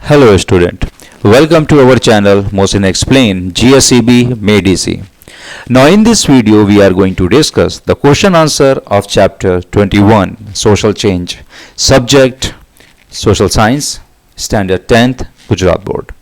Hello student, welcome to our channel Mohsin Explain GSEB Made Easy. Now in this video we are going to discuss the question answer of chapter 21 Social Change, subject Social Science, Standard 10th Gujarat Board.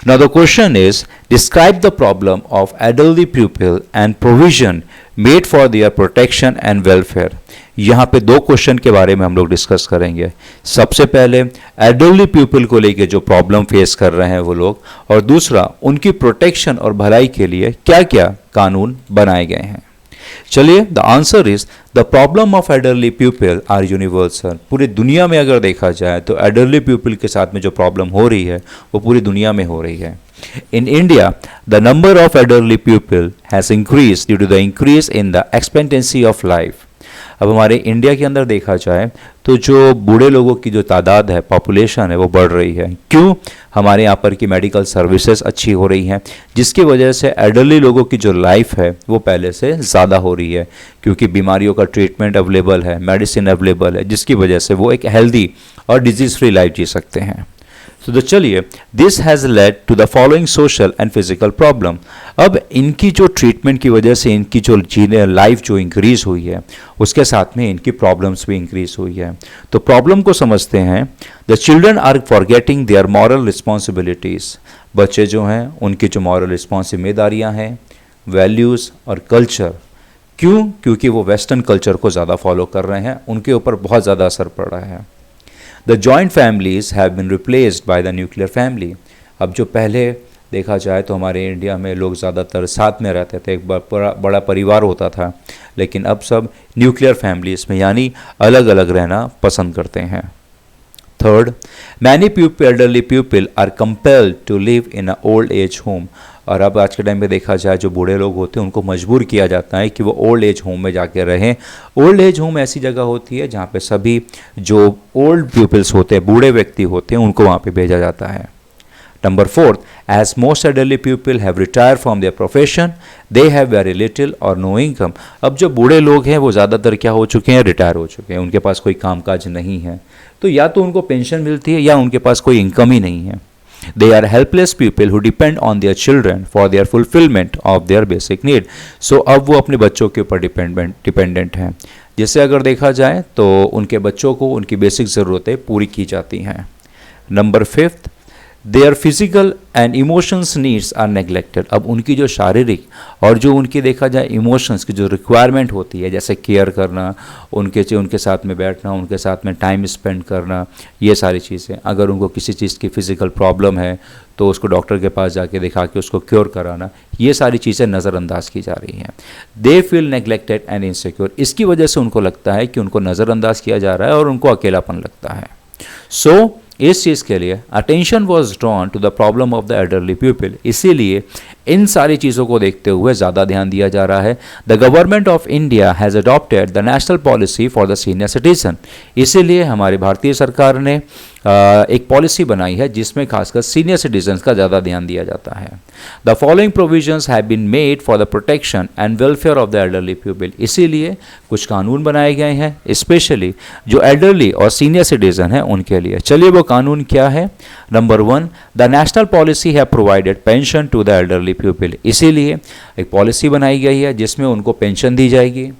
Now the question is, describe the problem of elderly pupil and provision made for their protection and welfare. यहाँ पे दो question के बारे में हम लोग discuss करेंगे. सबसे पहले एडल्टली पीपल को लेके जो प्रॉब्लम फेस कर रहे हैं वो लोग, और दूसरा उनकी प्रोटेक्शन और भलाई के लिए क्या क्या कानून बनाए गए हैं. चलिए, the answer is the problem of elderly people are universal. पूरी दुनिया में अगर देखा जाए तो एडल्टली पीपल के साथ में जो प्रॉब्लम हो रही है वो पूरी दुनिया में हो रही है. In India, the number of elderly people has increased due to the increase in the expectancy of life. अब हमारे इंडिया के अंदर देखा जाए तो जो बूढ़े लोगों की जो तादाद है, पॉपुलेशन है, वो बढ़ रही है. क्यों? हमारे यहाँ पर की मेडिकल सर्विसेज अच्छी हो रही हैं, जिसकी वजह से एडल्टली लोगों की जो लाइफ है वो पहले से ज़्यादा हो रही है, क्योंकि बीमारियों का ट्रीटमेंट अवेलेबल है, मेडिसिन अवेलेबल है, जिसकी वजह से वो एक हेल्दी और डिजीज़ फ्री लाइफ जी सकते हैं. तो चलिए, this has led to the following social and physical problem. अब इनकी जो ट्रीटमेंट की वजह से इनकी जो जीने लाइफ जो इंक्रीज हुई है, उसके साथ में इनकी प्रॉब्लम्स भी इंक्रीज हुई है. तो प्रॉब्लम को समझते हैं. The children are forgetting their moral responsibilities. बच्चे जो हैं उनकी जो मॉरल जिम्मेदारियाँ हैं, वैल्यूज़ और कल्चर. क्यों? क्योंकि वो वेस्टर्न कल्चर को ज़्यादा फॉलो कर रहे हैं, उनके ऊपर बहुत ज़्यादा असर पड़ रहा है. The joint families have been replaced by the nuclear family. अब जो पहले देखा जाए तो हमारे इंडिया में लोग ज़्यादातर साथ में रहते थे, एक बड़ा परिवार होता था, लेकिन अब सब न्यूक्लियर फैमिलीज़ में यानी अलग अलग रहना पसंद करते हैं. Third, many elderly people are compelled to live in a old age home. और अब आज के टाइम पे देखा जाए जो बूढ़े लोग होते हैं उनको मजबूर किया जाता है कि वो ओल्ड एज होम में जाके रहें. ओल्ड एज होम ऐसी जगह होती है जहाँ पे सभी जो ओल्ड पीपल्स होते हैं, बूढ़े व्यक्ति होते हैं, उनको वहाँ पे भेजा जाता है. Number fourth, as most elderly people have retire from their profession, they have very little और नो इनकम. अब जो बूढ़े लोग हैं वो ज़्यादातर क्या हो चुके हैं? रिटायर हो चुके हैं. उनके पास कोई कामकाज नहीं है, तो या तो उनको पेंशन मिलती है या उनके पास कोई इनकम ही नहीं है. They are helpless people who depend on their children for their fulfillment of their basic need. So अब वो अपने बच्चों के ऊपर डिपेंडेंट हैं, जिससे अगर देखा जाए तो उनके बच्चों को उनकी बेसिक ज़रूरतें पूरी की जाती हैं. Number fifth, their physical and emotions needs are neglected. अब उनकी जो शारीरिक और जो उनकी देखा जाए इमोशंस की जो रिक्वायरमेंट होती है, जैसे केयर करना, उनके साथ में बैठना, उनके साथ में टाइम स्पेंड करना, ये सारी चीज़ें, अगर उनको किसी चीज़ की फिजिकल प्रॉब्लम है तो उसको डॉक्टर के पास जाके दिखा के उसको क्योर कराना, ये सारी चीज़ें नज़रअंदाज की जा रही हैं. They feel neglected and insecure. इसकी वजह से उनको लगता है कि उनको नज़रअंदाज किया जा रहा है और उनको अकेलापन लगता है. सो इस चीज़ के लिए attention was drawn to the problem of the elderly people. इसीलिए इन सारी चीज़ों को देखते हुए ज़्यादा ध्यान दिया जा रहा है. The government of India has adopted the national policy for the senior citizen. इसीलिए हमारी भारतीय सरकार ने एक पॉलिसी बनाई है जिसमें खासकर सीनियर सिटीजन्स का ज़्यादा ध्यान दिया जाता है. The following provisions have been made for the protection and welfare of the elderly people. इसीलिए कुछ कानून बनाए गए हैं स्पेशली जो एल्डरली और सीनियर सिटीजन हैं उनके लिए. चलिए, वो कानून क्या है? Number 1, the national policy have provided pension to the elderly people. इसीलिए एक पॉलिसी बनाई गई है जिसमें उनको पेंशन दी जाएगी.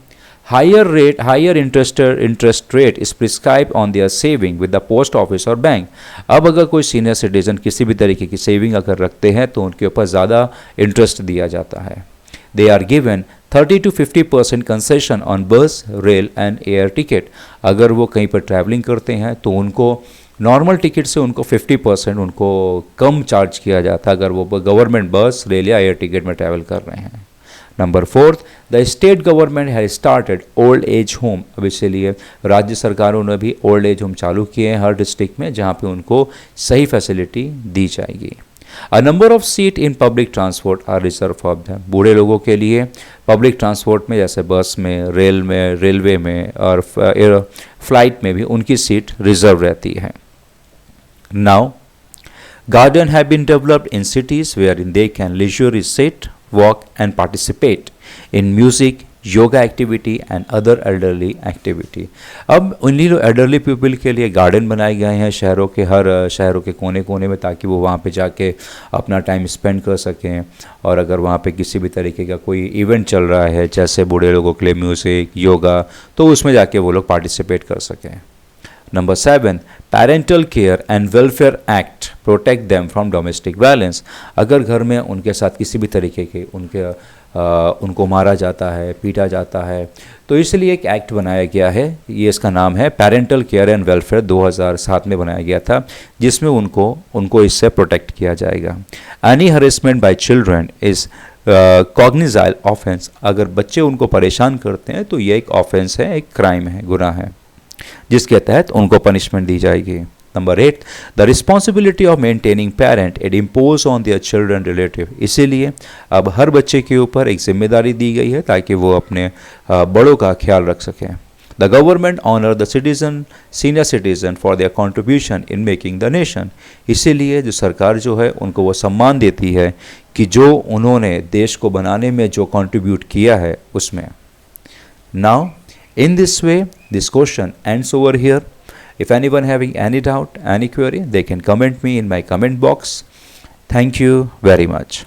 Higher interest rate is prescribe on their saving with the post office और बैंक. अब अगर कोई सीनियर सिटीजन किसी भी तरीके की सेविंग अगर रखते हैं तो उनके ऊपर ज़्यादा इंटरेस्ट दिया जाता है. They are given 30 to 50% concession on bus, rail and air ticket. अगर वो कहीं पर ट्रैवलिंग करते हैं तो उनको नॉर्मल टिकट से उनको 50% उनको कम चार्ज किया जाता है अगर वो गवर्नमेंट बस, रेल या एयर टिकट में ट्रैवल कर रहे हैं. Number fourth, the state government has started old age home. अब इसीलिए राज्य सरकारों ने भी ओल्ड एज होम चालू किए हैं हर डिस्ट्रिक्ट में, जहाँ पे उनको सही फैसिलिटी दी जाएगी. A number of seat in public transport are reserve for them. बूढ़े लोगों के लिए पब्लिक ट्रांसपोर्ट में जैसे बस में, रेल में, रेलवे में और फ्लाइट में भी उनकी सीट रिजर्व रहती है. Now garden have been developed in cities where in they can leisurely sit, walk and participate in music, yoga activity and other elderly activity. अब उन्हीं एल्डरली पीपल के लिए गार्डन बनाए गए हैं शहरों के हर शहरों के कोने कोने में, ताकि वो वहाँ पे जाके अपना टाइम स्पेंड कर सकें। और अगर वहाँ पे किसी भी तरीके का कोई इवेंट चल रहा है, जैसे बूढ़े लोगों के लिए म्यूज़िक, योगा, तो उसमें जाके वो लोग पार्टिसिपेट कर सकें। Number 7, parental care and welfare act protect them from domestic violence. अगर घर में उनके साथ किसी भी तरीके के उनको मारा जाता है, पीटा जाता है, तो इसलिए एक एक्ट बनाया गया है। ये इसका नाम है पेरेंटल केयर एंड वेलफेयर, 2007 में बनाया गया था, जिसमें उनको इससे प्रोटेक्ट किया जाएगा। Any harassment by children is cognizable offence. अगर बच्चे उनको परेशान करते हैं तो ये एक ऑफेंस है, एक क्राइम है, गुनाह है, जिसके तहत उनको पनिशमेंट दी जाएगी। Number 8, the responsibility of maintaining parent it impose on their children relative. इसीलिए अब हर बच्चे के ऊपर एक जिम्मेदारी दी गई है ताकि वो अपने बड़ों का ख्याल रख सकें। The government honour the citizen senior citizen for their contribution in making the nation. इसीलिए जो सरकार जो है उनको वो सम्मान देती है कि जो उन्होंने देश को बनाने में जो कंट्रीब्यूट किया है उसमें। Now in this way, this question ends over here. If anyone having any doubt, any query, they can comment me in my comment box. Thank you very much.